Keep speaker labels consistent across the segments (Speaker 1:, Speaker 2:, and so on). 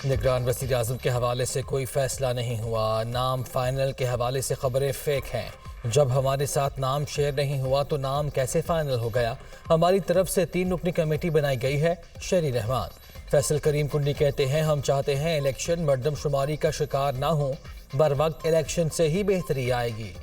Speaker 1: निगरान वज़ीर-ए-आज़म के हवाले से कोई फैसला नहीं हुआ। नाम फाइनल के हवाले से खबरें फेक हैं। जब हमारे साथ नाम शेयर नहीं हुआ तो नाम कैसे फाइनल हो गया? हमारी तरफ से 3 रुकनी कमेटी बनाई गई है। शहरी रहमान। फैसल करीम कुंडी कहते हैं, हम चाहते हैं इलेक्शन मर्दमशुमारी का शिकार ना हो, बर वक्त इलेक्शन से ही बेहतरी आएगी।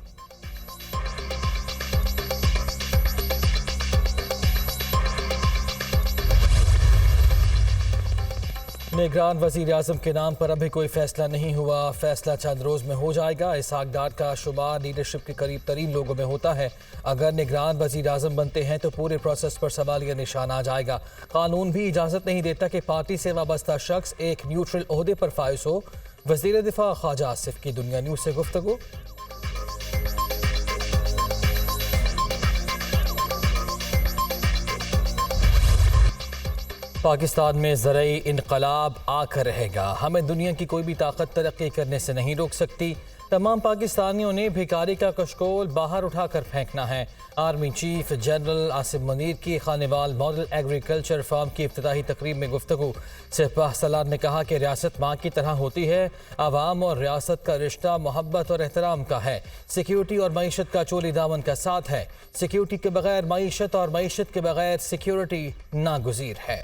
Speaker 1: निगरान वज़ीर-ए-आज़म के नाम पर अभी कोई फैसला नहीं हुआ। फैसला चंद रोज़ में हो जाएगा। इसहाक डार का शुमार लीडरशिप के करीब तरीन लोगों में होता है। अगर निगरान वज़ीर-ए-आज़म बनते हैं तो पूरे प्रोसेस पर सवालिया निशान आ जाएगा। कानून भी इजाज़त नहीं देता कि पार्टी से वाबस्ता शख्स एक न्यूट्रल ओहदे पर फाइज हो। वज़ीर दिफा ख्वाजा आसिफ की दुनिया न्यूज़ से गुफ्तगू। पाकिस्तान में ज़रई इनकलाब आकर रहेगा। हमें दुनिया की कोई भी ताकत तरक्की करने से नहीं रोक सकती। तमाम पाकिस्तानियों ने भिखारी का कशकोल बाहर उठाकर फेंकना है। Army chief general Asim Munir की खानेवाल मॉडल एग्रीकल्चर फार्म की इफ्तिताही तकरीब में गुफ्तगू। सिपाह सलार ने कहा कि रियासत माँ की तरह होती है। आवाम और रियासत का रिश्ता मोहब्बत और एहतराम का है। सिक्योरिटी और मईशत का चोली दामन का साथ है। सिक्योरिटी के बगैर मईशत और मईशत के बगैर सिक्योरिटी नागुज़ीर है।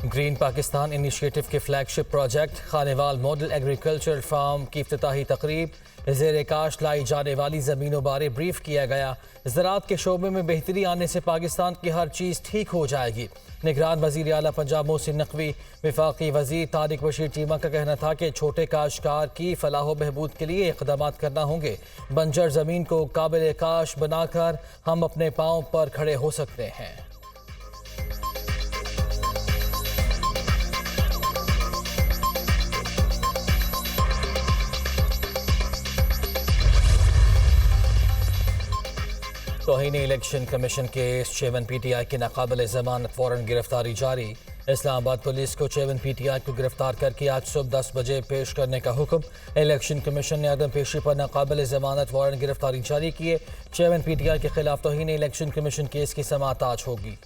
Speaker 1: ग्रीन पाकिस्तान इनिशिएटिव के flagship project Khanewal model agriculture farm की इफ्तिताही तकरीब। ज़ेर काश लाई जाने वाली ज़मीनों बारे ब्रीफ किया गया। ज़राअत के शोबे में बेहतरी आने से पाकिस्तान की हर चीज़ ठीक हो जाएगी। निगरान वज़ीर आला पंजाब मोहसिन नकवी, वफाकी वज़ीर तारिक बशीर चीमा का कहना था कि छोटे काश्तकार की फलाह व बहबूद के लिए इक़दाम करना होंगे। बंजर ज़मीन को काबिल काश बनाकर हम अपने पाँव पर खड़े हो सकते हैं। तौहीन इलेक्शन कमीशन के चेयरमैन PTI की नाकाबिल ज़मानत वारंट गिरफ्तारी जारी। इस्लामाबाद पुलिस को चेयरमैन PTI को गिरफ्तार करके आज सुबह 10 बजे पेश करने का हुक्म। इलेक्शन कमीशन ने अदम पेशी पर नाकाबिल ज़मानत वारंट गिरफ्तारी जारी किए। चेयरमैन PTI के खिलाफ तौहीन इलेक्शन कमीशन केस की समाअत आज होगी।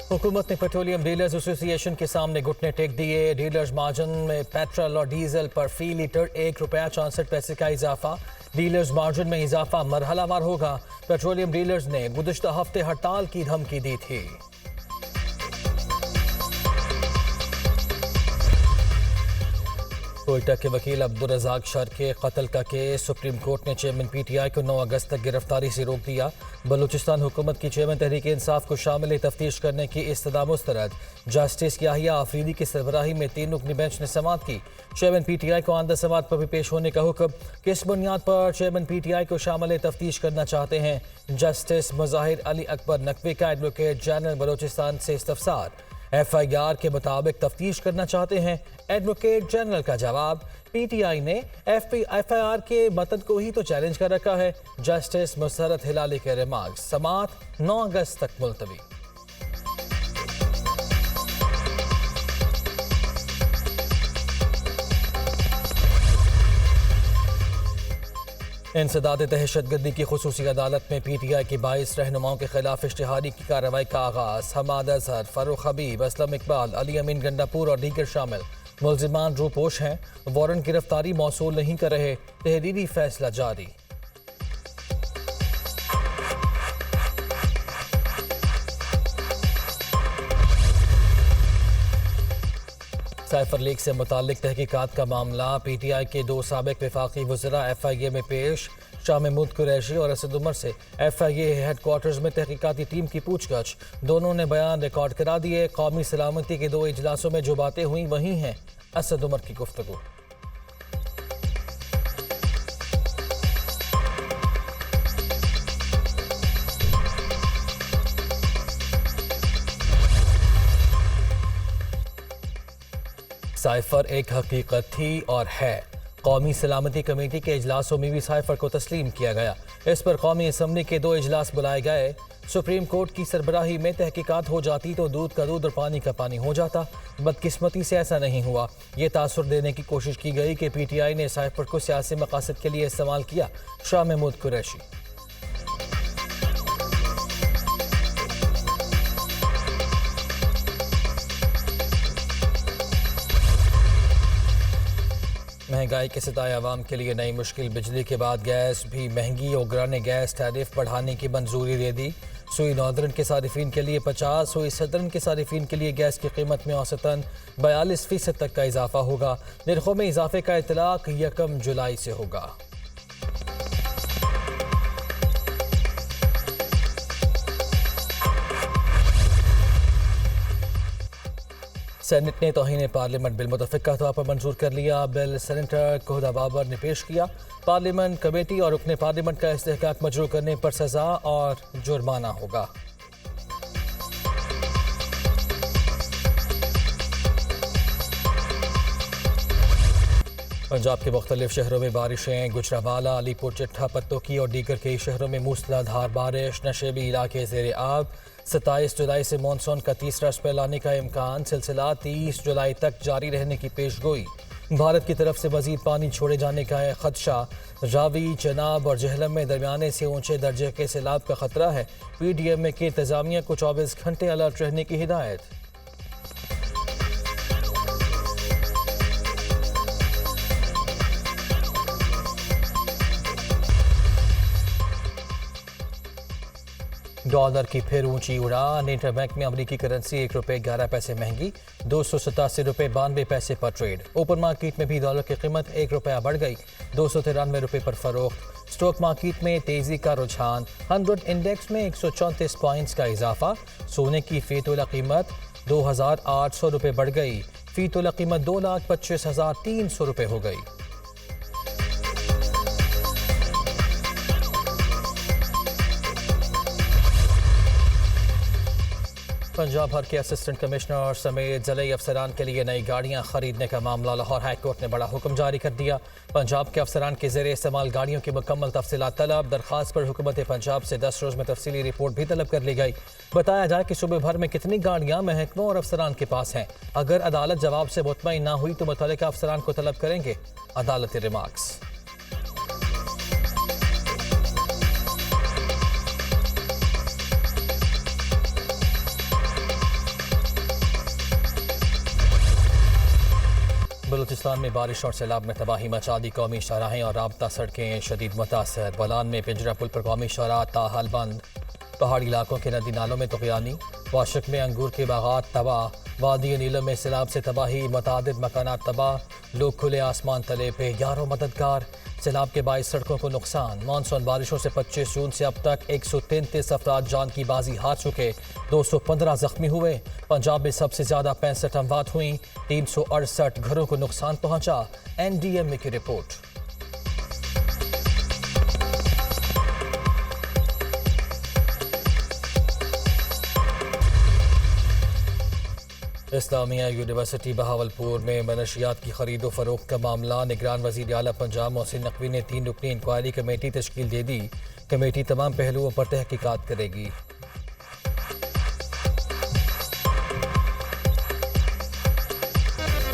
Speaker 1: हुकूमत ने पेट्रोलियम डीलर्स एसोसिएशन के सामने घुटने टेक दिए। डीलर्स मार्जिन में पेट्रोल और डीजल पर फी लीटर ₹1.64 का इजाफा। डीलर्स मार्जिन में इजाफा मरहलावार होगा। पेट्रोलियम डीलर्स ने गुज़िश्ता हफ्ते हड़ताल की धमकी दी थी। कोयटा के वकील अब्दुल रज़ाक शर के कत्ल का केस सुप्रीम कोर्ट ने चेयरमैन PTI को 9 अगस्त तक गिरफ्तारी से रोक दिया। बलूचिस्तान हुकूमत की चेयरमैन तहरीक इंसाफ को शामिल तफ्तीश करने की इस्तदा मुस्तरद। जस्टिस याहिया आफरीदी की सरबराही में 3 रुकनी बेंच ने समाअत की। चेयरमैन PTI को आइंदा समाअत पर भी पेश होने का हुक्म। किस बुनियाद पर चेयरमैन PTI को शामिल तफ्तीश करना चाहते हैं? जस्टिस मुज़ाहिर अली अकबर नकवी का एडवोकेट जनरल बलूचिस्तान से इस्तफसार। FIR के मुताबिक तफ्तीश करना चाहते हैं। एडवोकेट जनरल का जवाब, PTI ने FIR के मतन को ही तो चैलेंज कर रखा है। जस्टिस मुसरत हिलाली के रिमार्क। समाअत 9 अगस्त तक मुलतवी। इंसदाद दहशतगर्दी की खुसूसी अदालत में PTI की 22 रहनुमाओं के खिलाफ इश्तिहारी की कार्रवाई का आगाज। हमाद अजहर, फरूख हबीब, असलम इकबाल, अली अमीन गंडापुर और दीगर शामिल। मुल्जिमान रूपोश हैं। वारंट गिरफ्तारी मौसूल नहीं कर रहे। तहरीरी फैसला जारी। साइफर लीक से मुतालिक तहकीकात का मामला। PTI के 2 साबिक वफाकी वज़रा FIA में पेश। शाह महमूद कुरैशी और असद उमर से FIA हेडक्वार्टर्स में तहकीकाती टीम की पूछगछ। दोनों ने बयान रिकॉर्ड करा दिए। कौमी सलामती के 2 इजलासों में जो बातें हुई वही हैं। असद उमर की गुफ्तगू। साइफर एक हकीकत थी और है। कौमी सलामती कमेटी के इजलासों में भी साइफर को तस्लीम किया गया। इस पर कौमी असम्बली के 2 इजलास बुलाए गए। सुप्रीम कोर्ट की सरबराही में तहकीकात हो जाती तो दूध का दूध और पानी का पानी हो जाता। बदकिस्मती से ऐसा नहीं हुआ। ये तासुर देने की कोशिश की गई कि PTI ने साइफर को सियासी मकासद के लिए इस्तेमाल किया। शाह महमूद कुरैशी। महंगाई के सताए अवाम के लिए नई मुश्किल। बिजली के बाद गैस भी महंगी। ओगरा ने गैस टैरिफ बढ़ाने की मंजूरी दे दी। सुई नॉर्दर्न के सारिफिन के लिए 50, सुई सदर्न के सारिफिन के लिए गैस की कीमत में औसतन 42% तक का इजाफा होगा। निर्खों में इजाफे का इतलाक 1 जुलाई से होगा। सेनेट ने तौहीन पार्लियामेंट बिल मुतफ़िका तौर पर मंजूर कर लिया। बिल सेनेटर कोहदा बाबर ने पेश किया। पार्लियामेंट कमेटी और रुकने पार्लियामेंट का इस्तेहकाक मजरू करने पर सजा और जुर्माना होगा। पंजाब के मुख्तलिफ शहरों में बारिशें। गुजरावाला, अलीपुर, चिट्ठा, पत्तोकी और दीगर कई शहरों में मूसलाधार बारिश। नशेबी इलाके ज़ेर आब। 27 जुलाई से मानसून का तीसरा स्पेल आने का इम्कान। सिलसिला 30 जुलाई तक जारी रहने की पेशगोई। भारत की तरफ से मजीद पानी छोड़े जाने का है खदशा। रावी, चनाब और जहलम में दरमियाने से ऊंचे दर्जे के सैलाब का खतरा है। PDMA की इंतजामिया को 24 घंटे अलर्ट रहने की हिदायत। डॉलर की फिर ऊंची उड़ान। इंटरबैंक में अमरीकी करेंसी ₹1.11 महंगी, 287 रुपये 92 पैसे पर ट्रेड। ओपन मार्केट में भी डॉलर की कीमत ₹1 बढ़ गई, 293 रुपये पर फरोख्त। स्टॉक मार्केट में तेजी का रुझान। 100 इंडेक्स में 134 पॉइंट्स का इजाफा। सोने की फी तोला कीमत 2,800 रुपये बढ़ गई। फी तोला कीमत 2,25,300 रुपये हो गई। पंजाब भर के असिस्टेंट कमिश्नर समेत ज़िले अफसरान के लिए नई गाड़ियां खरीदने का मामला। लाहौर हाई कोर्ट ने बड़ा हुक्म जारी कर दिया। पंजाब के अफसरान के ज़ेरे इस्तेमाल गाड़ियों की मुकम्मल तफसीलात तलब। दरख्वास्त पर हुकूमत पंजाब से 10 रोज़ में तफसीली रिपोर्ट भी तलब कर ली गई। बताया जाए कि सूबे भर में कितनी गाड़ियां महकमों और अफसरान के पास हैं। अगर अदालत जवाब से मुतमईन ना हुई तो मुतल्लिका अफसरान को तलब करेंगे। अदालती रिमार्क्स। बलूचिस्तान में बारिश और सैलाब में तबाही मचा दी। कौमी शाहराहें और राबता सड़कें शदीद मुतासर। बलान में पिंजरा पुल पर कौमी शाहराह ताहाल बंद। पहाड़ी इलाकों के नदी नालों में तुग़यानी। वाशक में अंगूर के बागात तबाह। वादी नीलम में सैलाब से तबाही, मुतादिद मकानात तबाह। लोग खुले आसमान तले पे, यारों मददगार। सैलाब के बाइस सड़कों को नुकसान। मानसून बारिशों से 25 जून से अब तक 133 अफराद जान की बाजी हार चुके, 215 जख्मी हुए। पंजाब में सबसे ज्यादा 65 अमवात हुई, 368 घरों को नुकसान पहुंचा। NDMA की रिपोर्ट। इस्लामिया यूनिवर्सिटी बहावलपुर में मनशियात की खरीदो फरोख्त का मामला। निगरान वज़ीर आला पंजाब मोहसिन नकवी ने 3 रुकनी इंक्वायरी कमेटी तश्कील दे दी। कमेटी तमाम पहलुओं पर तहकीकात करेगी।